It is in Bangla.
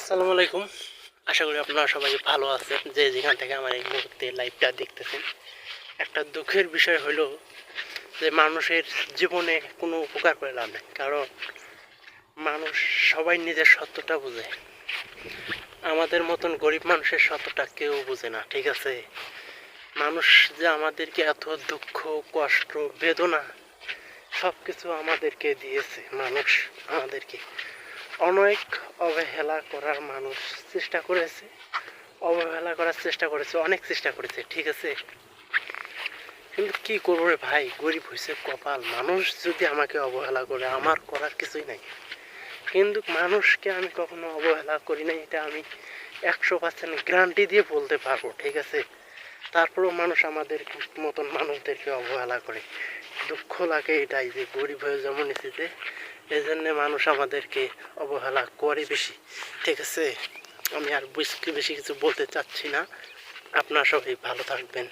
আসসালামু আলাইকুম। আশা করি আপনারা সবাই ভালো আছেন, যে যেখান থেকে আমার এই মুহূর্তে লাইভটা দেখতেছেন। একটা দুঃখের বিষয় হলো যে মানুষের জীবনে কোনো উপকার করে লাভ নেই, কারণ মানুষ সবাই নিজের সত্যটা বুঝে। আমাদের মতন গরিব মানুষের সত্যটা কেউ বুঝে না, ঠিক আছে? মানুষ যে আমাদেরকে এত দুঃখ, কষ্ট, বেদনা সব কিছু আমাদেরকে দিয়েছে। মানুষ আমাদেরকে অনেক অবহেলা করার মানুষ চেষ্টা করেছে, অবহেলা করার চেষ্টা করেছে, অনেক চেষ্টা করেছে, ঠিক আছে? কিন্তু কি করবো রে ভাই, গরিব হয়েছে কপাল। মানুষ যদি আমাকে অবহেলা করে, আমার করার কিছুই নাই। কিন্তু মানুষকে আমি কখনো অবহেলা করি নাই, এটা আমি 100% গ্যারান্টি দিয়ে বলতে পারবো, ঠিক আছে? তারপরেও মানুষ আমাদের মতন মানুষদেরকে অবহেলা করে। দুঃখ লাগে এটাই যে গরিব হয়ে যেমন এসেছে, এই জন্যে মানুষ আমাদেরকে অবহেলা করে বেশি, ঠিক আছে? আমি আর বেশি কিছু বলতে চাচ্ছি না। আপনারা সবাই ভালো থাকবেন।